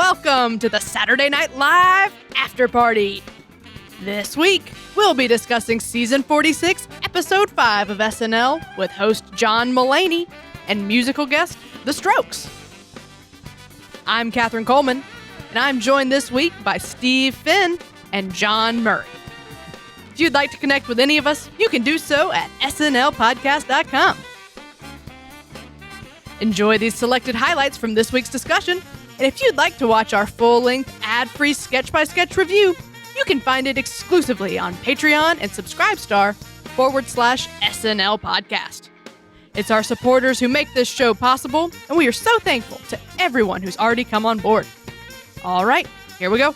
welcome to the Saturday Night Live Afterparty. This week, we'll be discussing Season 46, Episode 5 of SNL with host John Mulaney and musical guest, The Strokes. I'm Catherine Coleman, and I'm joined this week by Steve Finn and John Murray. If you'd like to connect with any of us, you can do so at snlpodcast.com. Enjoy these selected highlights from this week's discussion, and if you'd like to watch our full-length, ad-free sketch-by-sketch review, you can find it exclusively on Patreon and Subscribestar/SNL Podcast. It's our supporters who make this show possible, and we are so thankful to everyone who's already come on board. All right, here we go.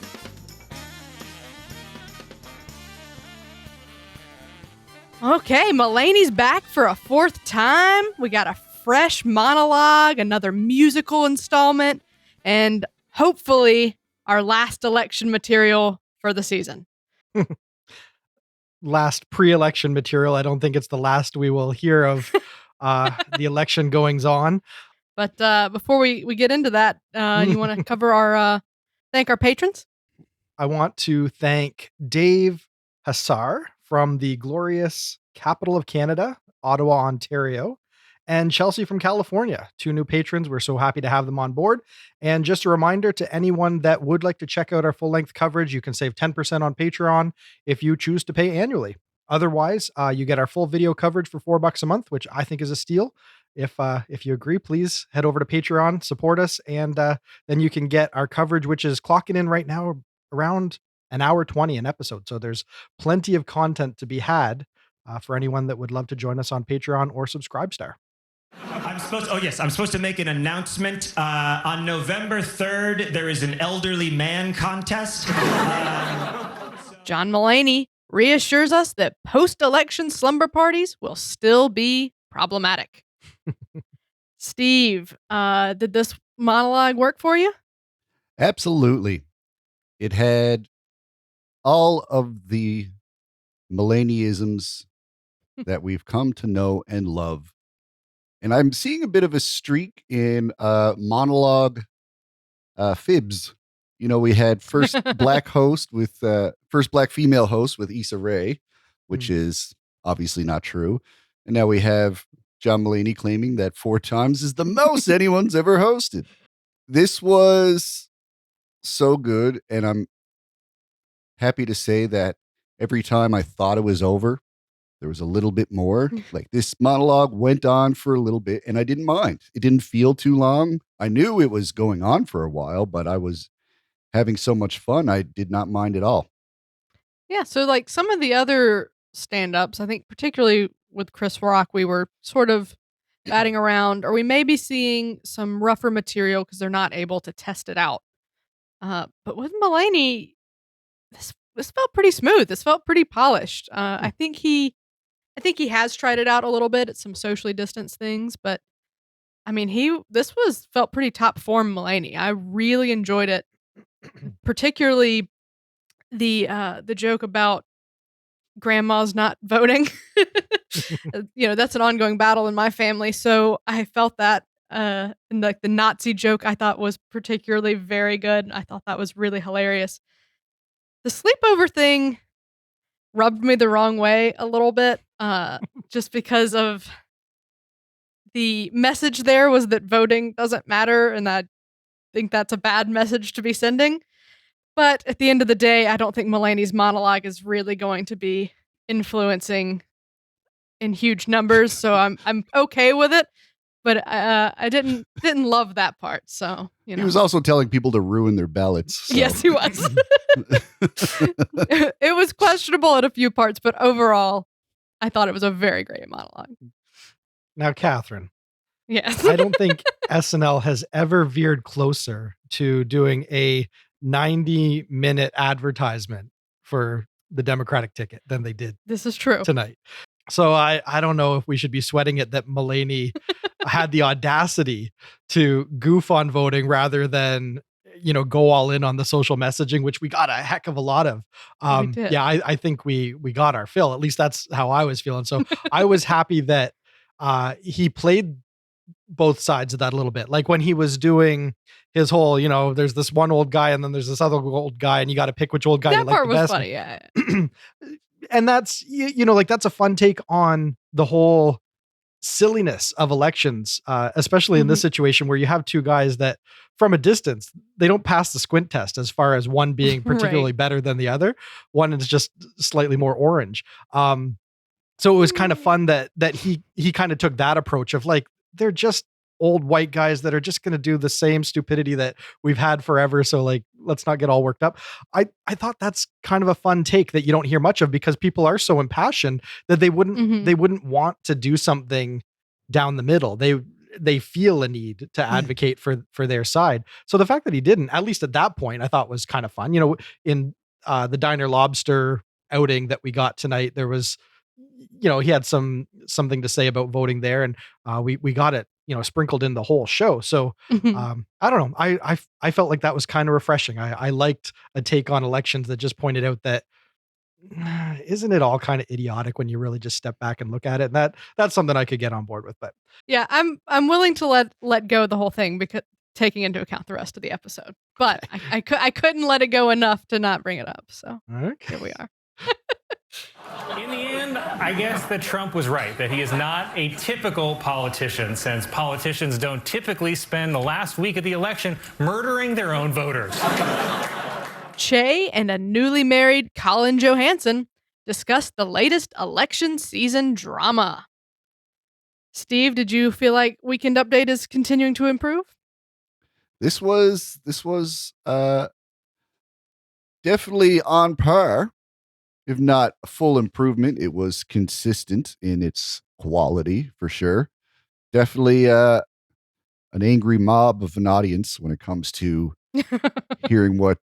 Okay, Mulaney's back for a fourth time. We got a fresh monologue, another musical installment, and hopefully our last election material for the season. Last pre-election material. I don't think it's the last we will hear of the election goings on. But before we get into that, you want to cover thank our patrons? I want to thank Dave Hassar from the glorious capital of Canada, Ottawa, Ontario, and Chelsea from California, 2 new patrons. We're so happy to have them on board. And just a reminder to anyone that would like to check out our full-length coverage, you can save 10% on Patreon if you choose to pay annually. Otherwise, you get our full video coverage for $4 a month, which I think is a steal. If you agree, please head over to Patreon, support us, and then you can get our coverage, which is clocking in right now around an hour 20 an episode. So there's plenty of content to be had for anyone that would love to join us on Patreon or Subscribestar. I'm supposed to make an announcement. On November 3rd, there is an elderly man contest. John Mulaney reassures us that post-election slumber parties will still be problematic. Steve, did this monologue work for you? Absolutely. It had all of the Mulaneyisms that we've come to know and love. And I'm seeing a bit of a streak in monologue fibs. You know, we had first black female host with Issa Rae, which is obviously not true. And now we have John Mulaney claiming that 4 times is the most anyone's ever hosted. This was so good. And I'm happy to say that every time I thought it was over, there was a little bit more. Like, this monologue went on for a little bit and I didn't mind. It didn't feel too long. I knew it was going on for a while, but I was having so much fun. I did not mind at all. Yeah, so like some of the other stand-ups, I think particularly with Chris Rock, we were sort of batting around, or we may be seeing some rougher material because they're not able to test it out. But with Mulaney, this felt pretty smooth. This felt pretty polished. I think he has tried it out a little bit at some socially distanced things, but I mean, this felt pretty top form Mulaney. I really enjoyed it, particularly the joke about grandma's not voting. That's an ongoing battle in my family, so I felt that. And like the Nazi joke, I thought was particularly very good. I thought that was really hilarious. The sleepover thing rubbed me the wrong way a little bit, just because of the message there was that voting doesn't matter, and I think that's a bad message to be sending. But at the end of the day, I don't think Mulaney's monologue is really going to be influencing in huge numbers, so I'm okay with it. But I didn't love that part. So He was also telling people to ruin their ballots. So. Yes, he was. It was questionable at a few parts, but overall, I thought it was a very great monologue. Now, Catherine. Yes. I don't think SNL has ever veered closer to doing a 90-minute advertisement for the Democratic ticket than they did. This is true. Tonight. So I don't know if we should be sweating it that Mulaney had the audacity to goof on voting rather than, go all in on the social messaging, which we got a heck of a lot of. Yeah, I think we got our fill. At least that's how I was feeling. So I was happy that he played both sides of that a little bit. Like when he was doing his whole, there's this one old guy and then there's this other old guy and you got to pick which old guy you That like part the was best. funny, yeah. And that's, like that's a fun take on the whole silliness of elections, especially in this situation where you have two guys that from a distance, they don't pass the squint test as far as one being particularly Right. better than the other. One is just slightly more orange. So it was kind of fun that he kind of took that approach of like, they're just old white guys that are just going to do the same stupidity that we've had forever. So like, let's not get all worked up. I thought that's kind of a fun take that you don't hear much of because people are so impassioned that they wouldn't want to do something down the middle. They feel a need to advocate for their side. So the fact that he didn't, at least at that point, I thought was kind of fun. In the Diner Lobster outing that we got tonight, there was, he had something to say about voting there, and we got it, sprinkled in the whole show. So I don't know. I felt like that was kind of refreshing. I liked a take on elections that just pointed out that isn't it all kind of idiotic when you really just step back and look at it? And that's something I could get on board with. But yeah, I'm willing to let go of the whole thing because taking into account the rest of the episode. But I couldn't let it go enough to not bring it up. So okay. Here we are. In the end, I guess that Trump was right, that he is not a typical politician, since politicians don't typically spend the last week of the election murdering their own voters. Che and a newly married Colin Johansson discussed the latest election season drama. Steve, did you feel like Weekend Update is continuing to improve? This was definitely on par, if not a full improvement. It was consistent in its quality for sure. Definitely an angry mob of an audience when it comes to hearing what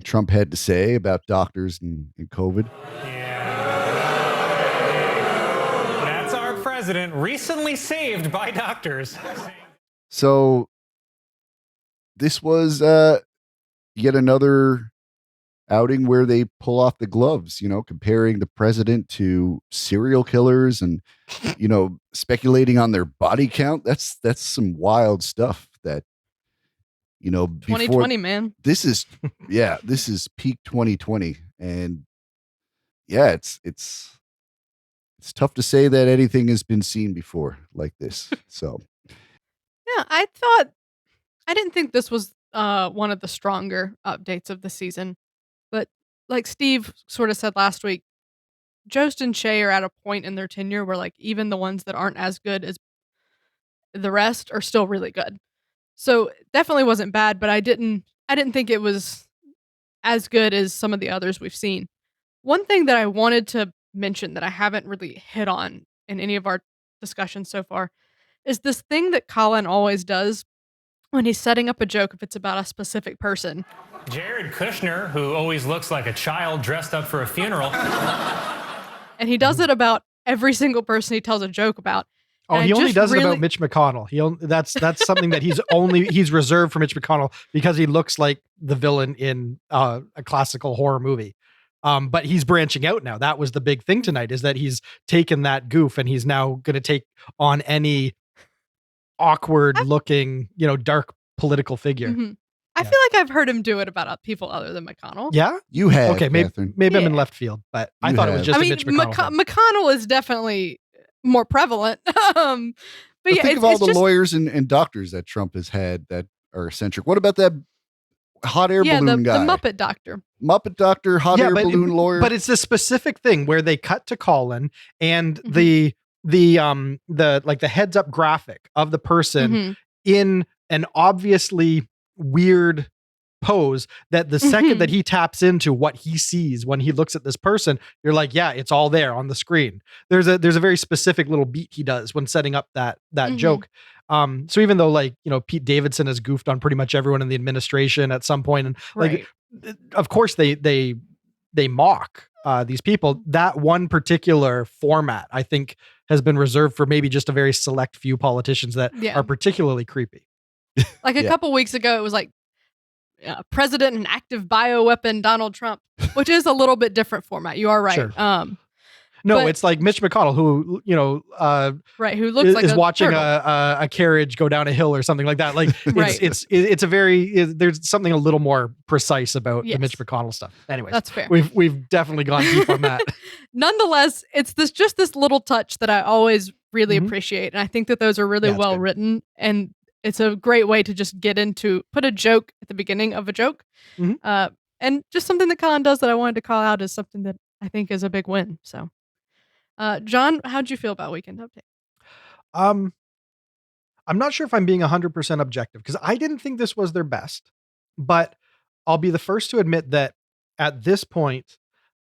Trump had to say about doctors and COVID. That's our president, recently saved by doctors. So this was yet another outing where they pull off the gloves, comparing the president to serial killers and, speculating on their body count. That's some wild stuff that, 2020, man. This is peak 2020. And yeah, it's tough to say that anything has been seen before like this. So yeah, I didn't think this was one of the stronger updates of the season. But like Steve sort of said last week, Jost and Che are at a point in their tenure where like even the ones that aren't as good as the rest are still really good. So it definitely wasn't bad, but I didn't think it was as good as some of the others we've seen. One thing that I wanted to mention that I haven't really hit on in any of our discussions so far is this thing that Colin always does when he's setting up a joke if it's about a specific person. Jared Kushner, who always looks like a child dressed up for a funeral. And he does it about every single person he tells a joke about. Oh, he only does it about Mitch McConnell. That's something that he's reserved for Mitch McConnell because he looks like the villain in a classical horror movie. But he's branching out now. That was the big thing tonight, is that he's taken that goof and he's now going to take on any awkward looking, dark political figure. Mm-hmm. I feel like I've heard him do it about people other than McConnell. Yeah, you have. Okay, maybe I'm in left field, but I thought it was just a Mitch McConnell. McConnell is definitely more prevalent. But yeah, think of all the lawyers and doctors that Trump has had that are eccentric. What about that hot air balloon guy? The Muppet Doctor. Muppet Doctor, hot air balloon lawyer. But it's a specific thing where they cut to Colin and the heads up graphic of the person in an obviously weird pose that the second that he taps into what he sees when he looks at this person, you're like, yeah, it's all there on the screen. There's a very specific little beat he does when setting up that joke. So even though Pete Davidson has goofed on pretty much everyone in the administration at some point, and of course they mock these people, that one particular format I think has been reserved for maybe just a very select few politicians that are particularly creepy. Like a couple weeks ago, it was like President and active bioweapon Donald Trump, which is a little bit different format. You are right. Sure. No, But- it's like Mitch McConnell, who, right, who looks like is a watching turtle. a carriage go down a hill or something like that. Like Right. there's something a little more precise about the Mitch Yes. McConnell stuff. Anyways, That's fair. We've definitely gone deep on that. Nonetheless, it's this little touch that I always really Mhm. appreciate, and I think that those are really Yeah, it's well good. written, and it's a great way to just put a joke at the beginning of a joke, Mhm. and just something that Colin does that I wanted to call out as something that I think is a big win. So, John, how'd you feel about Weekend Update? I'm not sure if I'm being 100% objective because I didn't think this was their best, but I'll be the first to admit that at this point,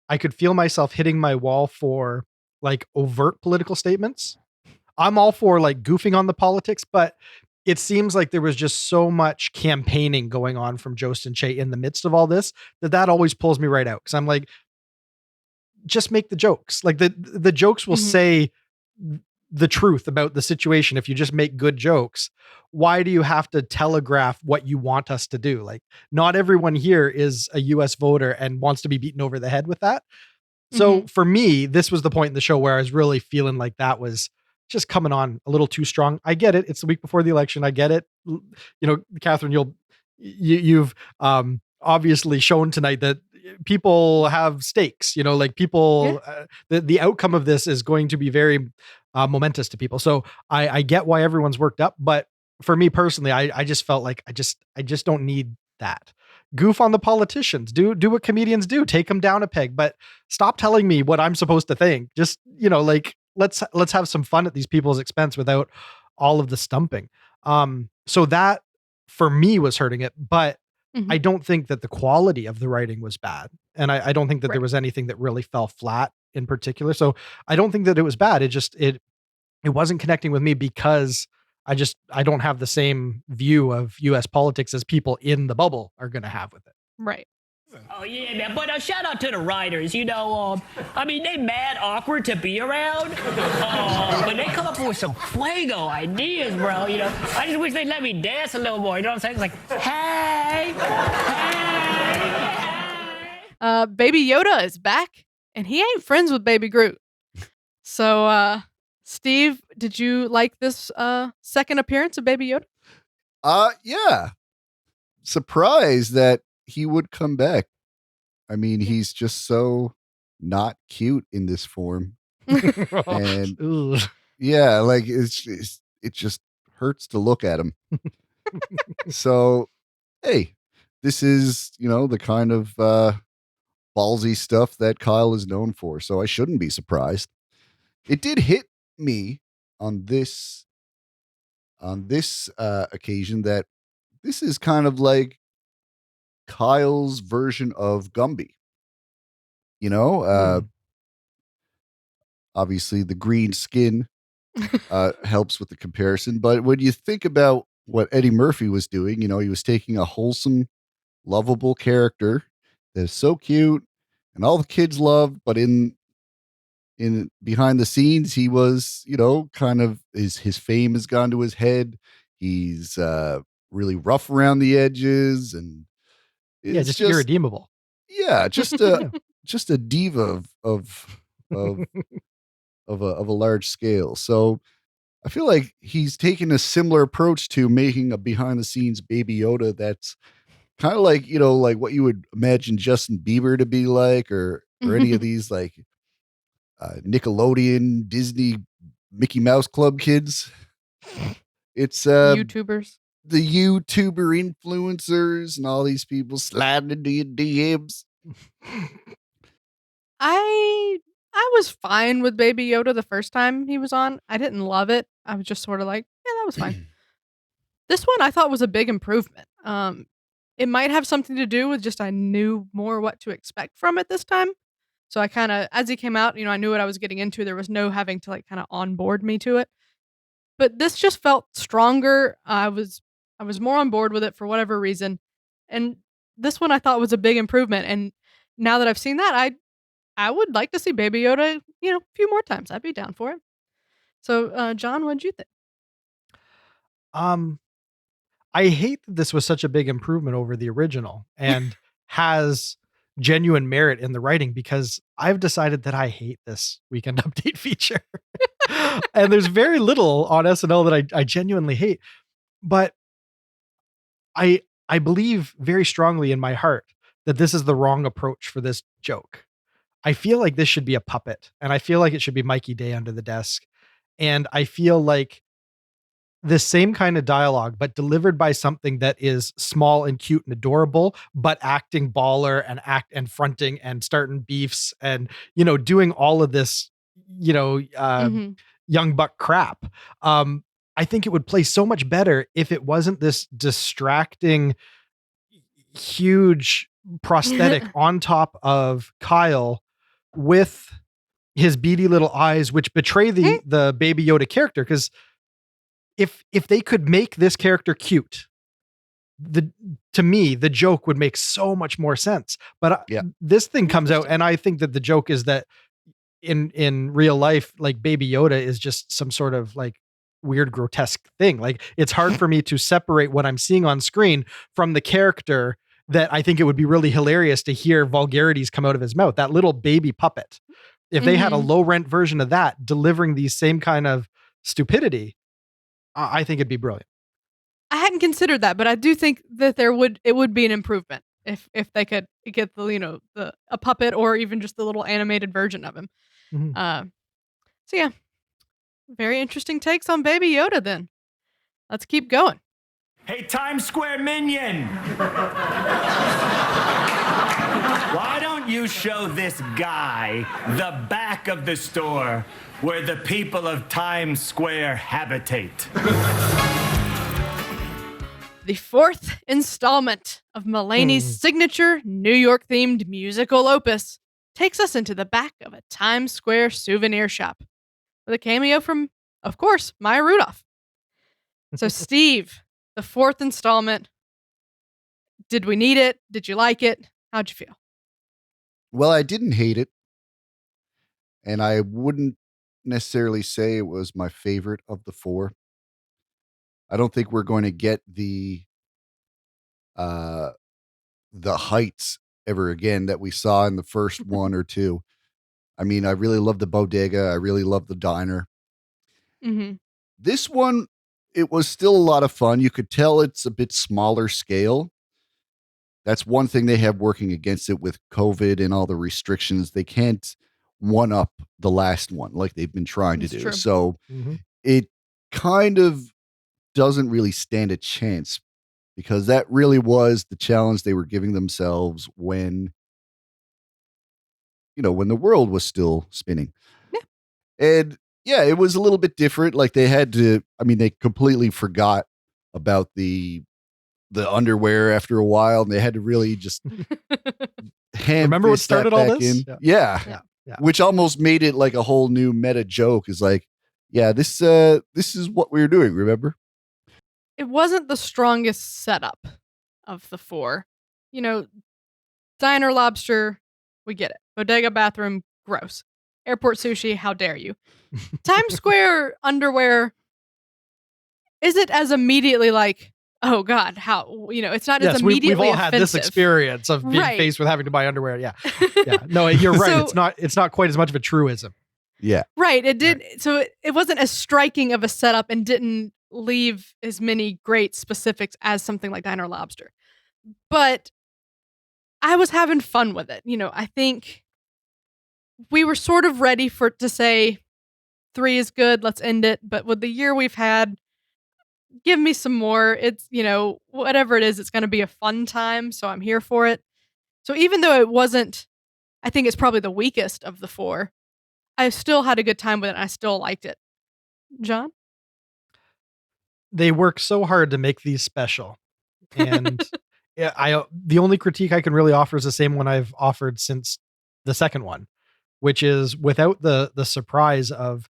I could feel myself hitting my wall for like overt political statements. I'm all for like goofing on the politics, but it seems like there was just so much campaigning going on from Jost and Che in the midst of all this that always pulls me right out. Cause I'm like, just make the jokes. Like the jokes will Mhm. say the truth about the situation. If you just make good jokes, why do you have to telegraph what you want us to do? Like not everyone here is a US voter and wants to be beaten over the head with that. So for me, this was the point in the show where I was really feeling like that was just coming on a little too strong. I get it. It's the week before the election. I get it. Catherine, you've obviously shown tonight that people have stakes, like people, the outcome of this is going to be very momentous to people. So I get why everyone's worked up, but for me personally, I just felt like I just don't need that. Goof on the politicians, do what comedians do, take them down a peg, but stop telling me what I'm supposed to think. Just, let's have some fun at these people's expense without all of the stumping. So that for me was hurting it, but Mhm. I don't think that the quality of the writing was bad. And I don't think that there Right. was anything that really fell flat in particular. So I don't think that it was bad. It wasn't connecting with me because I don't have the same view of US politics as people in the bubble are going to have with it. Right. Oh yeah, man! But shout out to the writers. They mad awkward to be around. But they come up with some fuego ideas, bro. I just wish they'd let me dance a little more. You know what I'm saying? It's like, hey, hey. Baby Yoda is back, and he ain't friends with Baby Groot. So, Steve, did you like this second appearance of Baby Yoda? Yeah. Surprised that he would come back. I mean, he's just so not cute in this form. And Ugh. yeah, like it just hurts to look at him. So, hey, this is, the kind of ballsy stuff that Kyle is known for. So I shouldn't be surprised. It did hit me on this occasion that this is kind of like Kyle's version of Gumby. Obviously the green skin helps with the comparison. But when you think about what Eddie Murphy was doing, he was taking a wholesome, lovable character that is so cute and all the kids love, but in behind the scenes, he was, kind of his fame has gone to his head. He's really rough around the edges and it's just irredeemable. Yeah, just a diva of of a large scale. So I feel like he's taking a similar approach to making a behind the scenes Baby Yoda that's kind of like, like what you would imagine Justin Bieber to be like, or any of these like Nickelodeon, Disney, Mickey Mouse Club kids. It's YouTubers. the YouTuber influencers and all these people sliding into your DMs. I was fine with Baby Yoda the first time he was on. I didn't love it. I was just sort of like, yeah, that was fine. This one I thought was a big improvement. It might have something to do with just I knew more what to expect from it this time. So I kind of, as he came out, I knew what I was getting into. There was no having to like kind of onboard me to it. But this just felt stronger. I was more on board with it for whatever reason. And this one I thought was a big improvement. And now that I've seen that, I would like to see Baby Yoda, a few more times. I'd be down for it. So, John, what'd you think? I hate that this was such a big improvement over the original and has genuine merit in the writing, because I've decided that I hate this weekend update feature. And there's very little on SNL that I genuinely hate. But I believe very strongly in my heart that this is the wrong approach for this joke. I feel like this should be a puppet, and I feel like it should be Mikey Day under the desk. And I feel like the same kind of dialogue, but delivered by something that is small and cute and adorable, but acting baller and fronting and starting beefs and, doing all of this, young buck crap. I think it would play so much better if it wasn't this distracting, huge prosthetic on top of Kyle with his beady little eyes, which betray the Baby Yoda character. Because if they could make this character cute, to me, the joke would make so much more sense. But this thing comes out, and I think that the joke is that in real life, like, Baby Yoda is just some sort of like weird, grotesque thing. Like, it's hard for me to separate what I'm seeing on screen from the character, that I think it would be really hilarious to hear vulgarities come out of his mouth. That little baby puppet. If they had a low rent version of that delivering these same kind of stupidity, I think it'd be brilliant. I hadn't considered that, but I do think that it would be an improvement if they could get a puppet or even just the little animated version of him. So yeah, very interesting takes on Baby Yoda. Then let's keep going. Hey, Times Square minion! Why don't you show this guy the back of the store where the people of Times Square habitate? The fourth installment of Mulaney's signature New York-themed musical opus takes us into the back of a Times Square souvenir shop with a cameo from, of course, Maya Rudolph. So, Steve, the fourth installment, did we need it? Did you like it? How'd you feel? Well, I didn't hate it, and I wouldn't necessarily say it was my favorite of the four. I don't think we're going to get the heights ever again that we saw in the first one or two. I mean, I really love the bodega. I really love the diner. This one, it was still a lot of fun. You could tell it's a bit smaller scale. That's one thing they have working against it with COVID and all the restrictions. They can't one up the last one like they've been trying to do. True. So it kind of doesn't really stand a chance, because that really was the challenge they were giving themselves when the world was still spinning. And it was a little bit different. Like, they had to, they completely forgot about the underwear after a while, and they had to really just remember what started all this? Yeah. Which almost made it like a whole new meta joke. Is like, this is what we were doing, remember? It wasn't the strongest setup of the four. Diner lobster, we get it. Bodega bathroom, gross. Airport sushi, how dare you? Times Square underwear, is it as immediately like, oh God, how, it's not as immediately we've all had this offensive. experience of being faced with having to buy underwear. Yeah. No, you're right. So, it's not quite as much of a truism. Yeah. Right. It did. Right. So it wasn't as striking of a setup and didn't leave as many great specifics as something like Diner Lobster. But I was having fun with it. I think we were sort of ready to say 3 is good, let's end it. But with the year we've had, give me some more. It's, whatever it is, it's going to be a fun time. So I'm here for it. So even though it wasn't, I think it's probably the weakest of the 4, I still had a good time with it. And I still liked it. John? They work so hard to make these special. And the only critique I can really offer is the same one I've offered since the second one, which is without the surprise of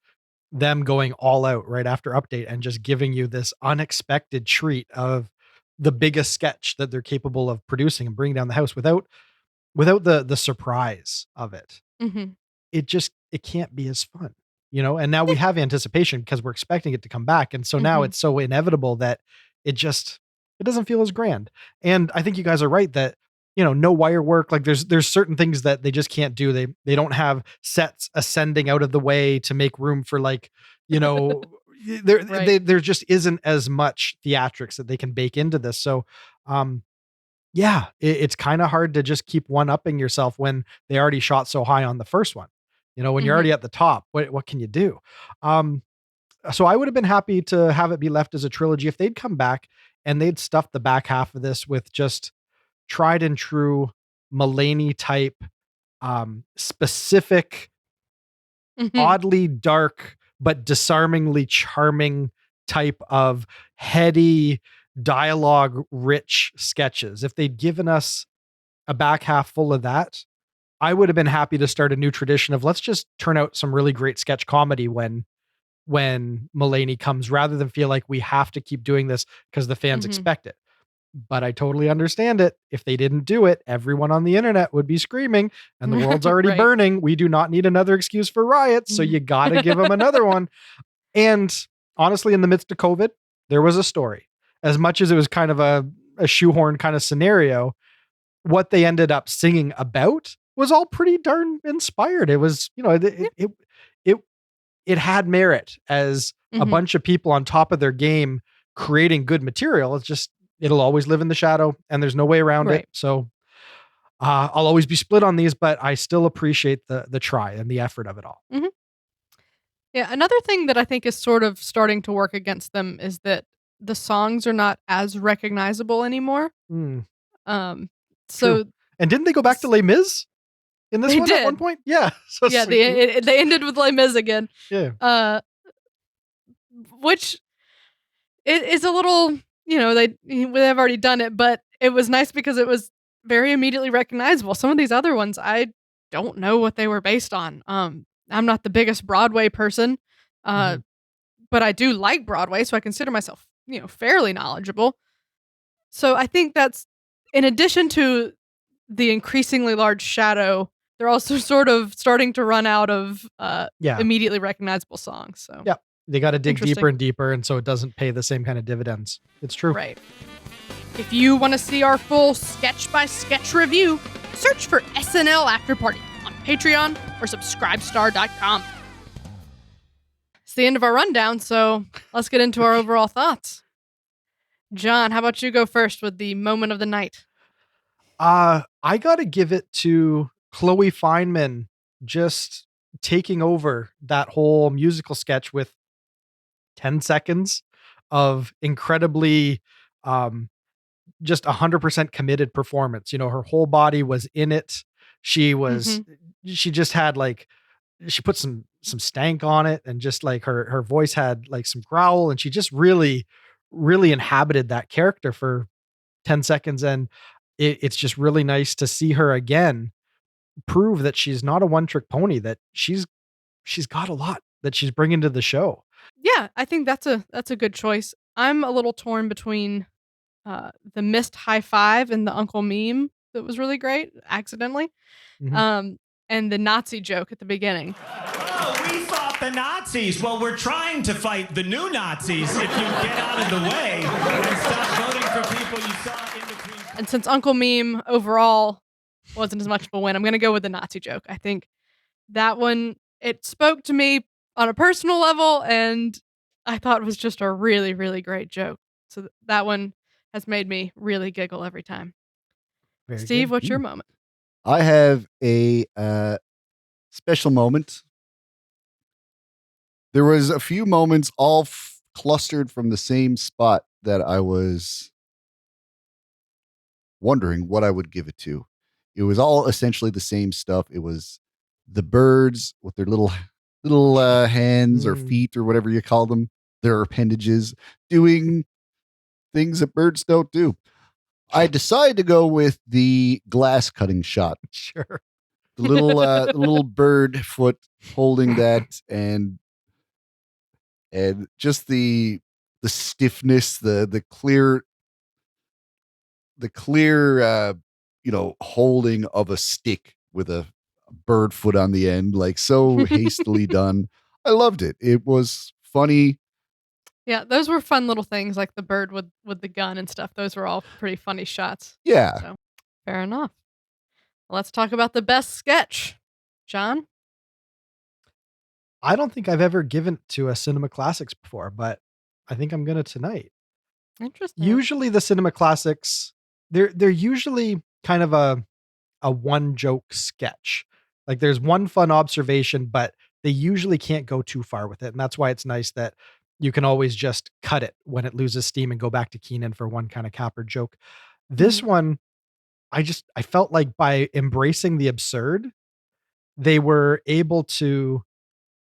them going all out right after update and just giving you this unexpected treat of the biggest sketch that they're capable of producing and bringing down the house without the surprise of it. It can't be as fun, and now we have anticipation because we're expecting it to come back. And so now it's so inevitable that it doesn't feel as grand. And I think you guys are right that no wire work. Like there's certain things that they just can't do. They don't have sets ascending out of the way to make room for like, there just isn't as much theatrics that they can bake into this. So, yeah, it's kind of hard to just keep one-upping yourself when they already shot so high on the first one. When you're already at the top, what can you do? So I would have been happy to have it be left as a trilogy if they'd come back and they'd stuff the back half of this with just tried and true Mulaney type, specific, oddly dark, but disarmingly charming type of heady, dialogue rich sketches. If they'd given us a back half full of that, I would have been happy to start a new tradition of let's just turn out some really great sketch comedy when Mulaney comes, rather than feel like we have to keep doing this because the fans expect it. But I totally understand it. If they didn't do it, everyone on the internet would be screaming and the world's already burning. We do not need another excuse for riots. So you got to give them another one. And honestly, in the midst of COVID, there was a story. As much as it was kind of a shoehorn kind of scenario, what they ended up singing about was all pretty darn inspired. It was, it had merit as a bunch of people on top of their game creating good material. It's just, it'll always live in the shadow and there's no way around it. So I'll always be split on these, but I still appreciate the try and the effort of it all. Yeah. Another thing that I think is sort of starting to work against them is that the songs are not as recognizable anymore. True. So, and didn't they go back to Les Mis in this one at one point? Yeah. So yeah, they ended with Les Mis again. Yeah. Which is a little, they've already done it, but it was nice because it was very immediately recognizable. Some of these other ones, I don't know what they were based on. I'm not the biggest Broadway person, but I do like Broadway, so I consider myself, fairly knowledgeable. So I think that's, in addition to the increasingly large shadow, they're also sort of starting to run out of immediately recognizable songs. So yeah, they got to dig deeper and deeper, and so it doesn't pay the same kind of dividends. It's true. Right. If you want to see our full sketch-by-sketch review, search for SNL Afterparty on Patreon or subscribestar.com. It's the end of our rundown, so let's get into our overall thoughts. John, how about you go first with the moment of the night? I got to give it to Chloe Fineman just taking over that whole musical sketch with 10 seconds of incredibly just 100% committed performance. Her whole body was in it. She was she just had like, she put some stank on it, and just like her voice had like some growl, and she just really inhabited that character for 10 seconds. And it's just really nice to see her again prove that she's not a one-trick pony, that she's got a lot that she's bringing to the show. Yeah, I think that's a good choice. I'm a little torn between the missed high five and the Uncle meme that was really great, accidentally, and the Nazi joke at the beginning. Oh, we fought the Nazis. Well, we're trying to fight the new Nazis if you get out of the way and stop voting for people you saw in between. And since Uncle Meme overall wasn't as much of a win, I'm going to go with the Nazi joke. I think that one, it spoke to me on a personal level, and I thought it was just a really, really great joke. So that one has made me really giggle every time. Very Steve, good. what's your moment? I have a special moment. There was a few moments all clustered from the same spot that I was wondering what I would give it to. It was all essentially the same stuff. It was the birds with their little hands or feet or whatever you call them, their appendages, doing things that birds don't do. I decided to go with the glass cutting shot. Sure. The little bird foot holding that, and just the stiffness, the clear holding of a stick with a bird foot on the end, like so hastily done. I loved it. It was funny. Yeah, those were fun little things, like the bird with the gun and stuff. Those were all pretty funny shots. Yeah. So. Fair enough. Let's talk about the best sketch. John? I don't think I've ever given it to a Cinema Classics before, but I think I'm gonna tonight. Interesting. Usually the Cinema Classics, they're usually kind of a one joke sketch. Like there's one fun observation, but they usually can't go too far with it. And that's why it's nice that you can always just cut it when it loses steam and go back to Keenan for one kind of capper joke. This Mhm. one, I felt like by embracing the absurd, they were able to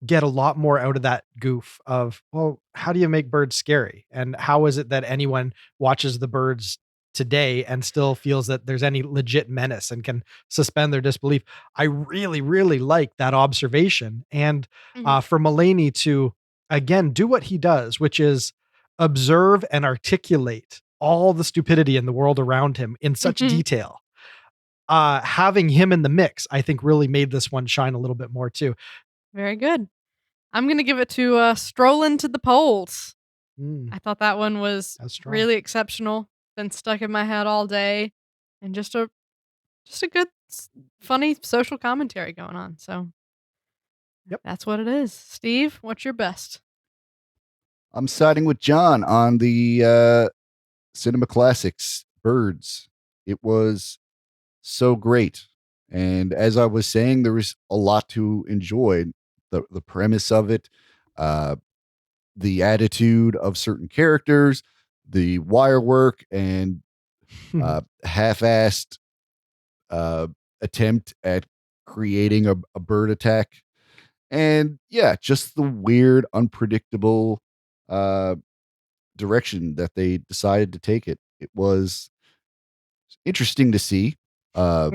get a lot more out of that goof of, well, how do you make birds scary? And how is it that anyone watches the birds today and still feels that there's any legit menace and can suspend their disbelief? I really, really like that observation. And Mhm. for Mulaney to, again, do what he does, which is observe and articulate all the stupidity in the world around him in such Mhm. detail. Having him in the mix, I think really made this one shine a little bit more too. Very good. I'm gonna give it to Strollin' to the Polls. Mm, I thought that one was that's strong. really exceptional. Been stuck in my head all day, and just a good, funny social commentary going on. So Yep. that's what it is. Steve, what's your best? I'm siding with John on the Cinema Classics Birds. It was so great. And as I was saying, there was a lot to enjoy. The premise of it, uh, the attitude of certain characters, the wire work, and half-assed uh, attempt at creating a bird attack. And yeah, just the weird, unpredictable uh, direction that they decided to take it. It was interesting to see uh,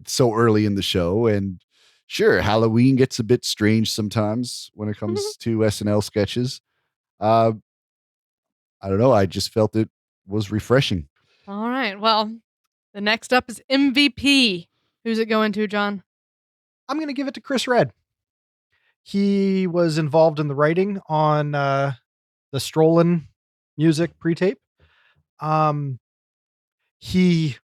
so early in the show. And sure, Halloween gets a bit strange sometimes when it comes to SNL sketches. Uh, I don't know. I just felt it was refreshing. All right. Well, the next up is MVP. Who's it going to, John? I'm going to give it to Chris Red. He was involved in the writing on the Strollin' music pre-tape. Um, he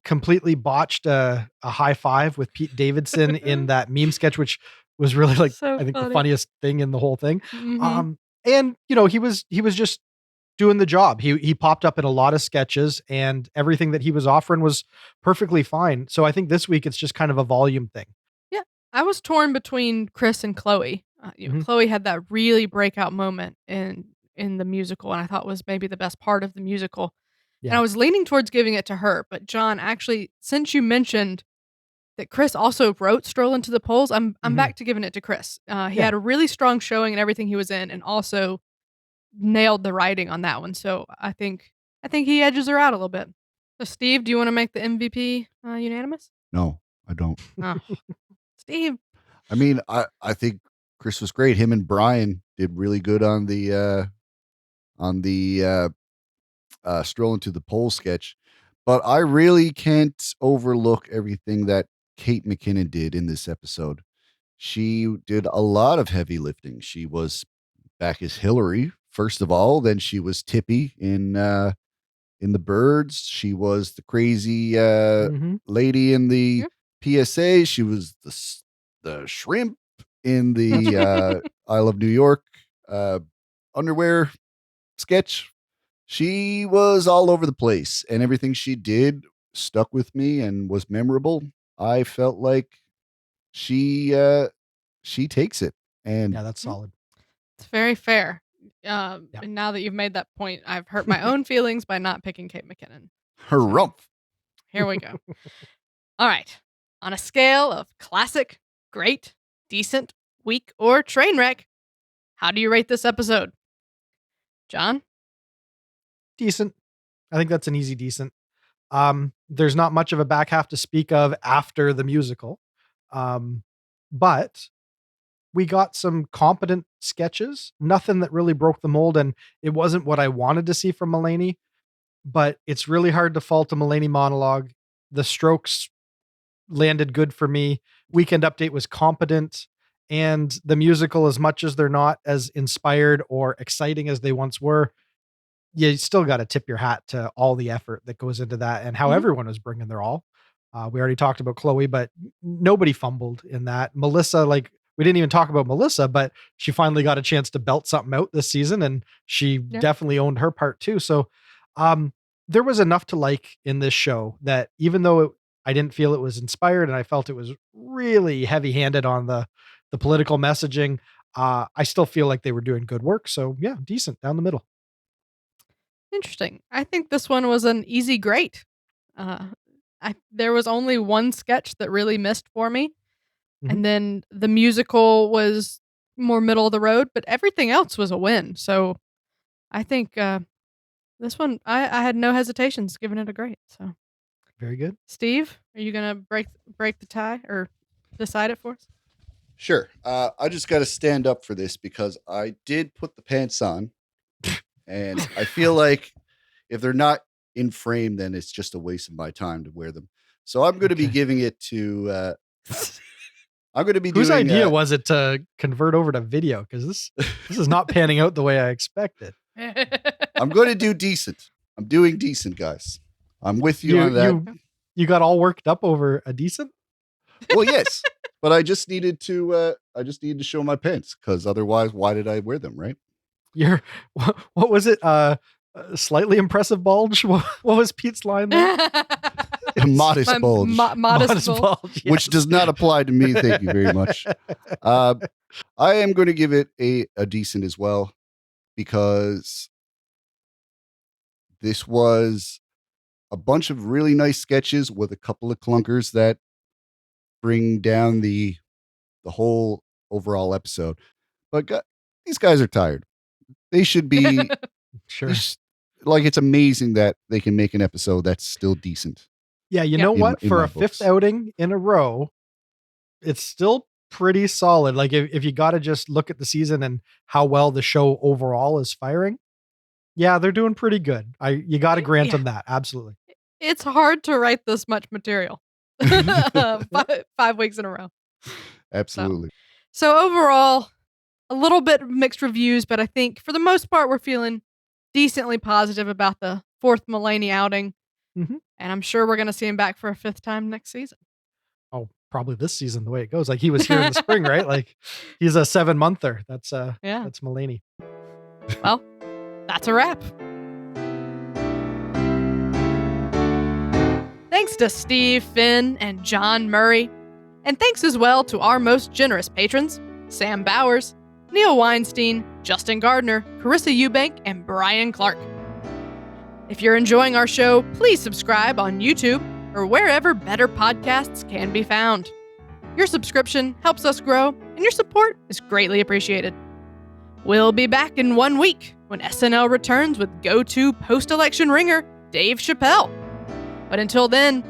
completely botched a high five with Pete Davidson in that meme sketch, which was really like So I think the funny. funniest thing in the whole thing. Mhm. And you know he was just doing the job. He popped up in a lot of sketches, and everything that he was offering was perfectly fine. So I think this week it's just kind of a volume thing. Yeah, I was torn between Chris and Chloe. Mhm. Chloe had that really breakout moment in the musical, and I thought was maybe the best part of the musical. And I Yeah. was leaning towards giving it to her, but John, actually, since you mentioned that Chris also wrote "Stroll into the Polls," I'm Mhm. back to giving it to Chris. He Yeah. had a really strong showing in everything he was in, and also nailed the writing on that one. So I think he edges her out a little bit. So Steve, do you want to make the MVP unanimous? No, I don't. Oh, Steve. I mean, I think Chris was great. Him and Brian did really good on the strolling to the pole sketch. But I really can't overlook everything that Kate McKinnon did in this episode. She did a lot of heavy lifting. She was back as Hillary, first of all, then she was Tippy in the Birds. She was the crazy Mhm. lady in the Yep. PSA. She was the shrimp in the I Love New York uh, underwear sketch. She was all over the place, and everything she did stuck with me and was memorable. I felt like she she takes it, and Yeah, that's Mm, solid. It's very fair. Yeah. And now that you've made that point, I've hurt my own feelings by not picking Kate McKinnon. So harumph. here we go. All right. On a scale of classic, great, decent, weak, or train wreck, how do you rate this episode? John? Decent. I think that's an easy decent. There's not much of a back half to speak of after the musical. Um, but we got some competent sketches, nothing that really broke the mold, and it wasn't what I wanted to see from Mulaney, but it's really hard to fault a Mulaney monologue. The Strokes landed good for me. Weekend Update was competent, and the musical, as much as they're not as inspired or exciting as they once were, you still got to tip your hat to all the effort that goes into that and how Mhm. everyone was bringing their all. We already talked about Chloe, but nobody fumbled in that. Melissa, like we didn't even talk about Melissa, but she finally got a chance to belt something out this season, and she Yeah. definitely owned her part too. So, there was enough to like in this show that even though I didn't feel it was inspired, and I felt it was really heavy-handed on the political messaging, I still feel like they were doing good work. So yeah, decent down the middle. Interesting. I think this one was an easy great. Uh, there was only one sketch that really missed for me, Mhm. and then the musical was more middle of the road, but everything else was a win. So I think this one, I had no hesitations giving it a great. So Very good. Steve, are you gonna break the tie or decide it for us? Sure. I just got to stand up for this because I did put the pants on, and I feel like if they're not in frame, then it's just a waste of my time to wear them. So I'm going to be Okay. giving it to. I'm going to be Whose doing. idea was it to convert over to video? Because this is not panning out the way I expected. I'm going to do decent. I'm doing decent, guys. I'm with you on that. You got all worked up over a decent? Well, yes, but I just needed to. I just needed to show my pants because otherwise, why did I wear them? Right? Your what was it? Slightly impressive bulge. What was Pete's line there? A modest My bulge, modest bulge. yes. which does not apply to me. Thank you very much. I am going to give it a decent as well because this was a bunch of really nice sketches with a couple of clunkers that bring down the whole overall episode. But these guys are tired. They should be Sure. like, it's amazing that they can make an episode that's still decent. Yeah, you Yeah. know what? In For my a fifth books. outing in a row, it's still pretty solid. Like if you got to just look at the season and how well the show overall is firing, yeah, they're doing pretty good. You got to grant Yeah. them that. Absolutely. It's hard to write this much material. 5 weeks in a row. Absolutely. So overall, a little bit of mixed reviews, but I think for the most part, we're feeling decently positive about the fourth Mulaney outing. Mhm. And I'm sure we're going to see him back for a fifth time next season. Oh, probably this season the way it goes. Like he was here in the spring, right? Like he's a 7-monther. That's Yeah. that's Mulaney. Well, that's a wrap. Thanks to Steve, Finn, and John Murray. And thanks as well to our most generous patrons, Sam Bowers, Neil Weinstein, Justin Gardner, Carissa Eubank, and Brian Clark. If you're enjoying our show, please subscribe on YouTube or wherever better podcasts can be found. Your subscription helps us grow, and your support is greatly appreciated. We'll be back in 1 week when SNL returns with go-to post-election ringer Dave Chappelle. But until then,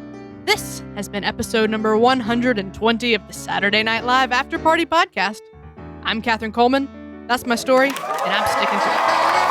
this has been episode number 120 of the Saturday Night Live Afterparty podcast. I'm Catherine Coleman. That's my story, and I'm sticking to it.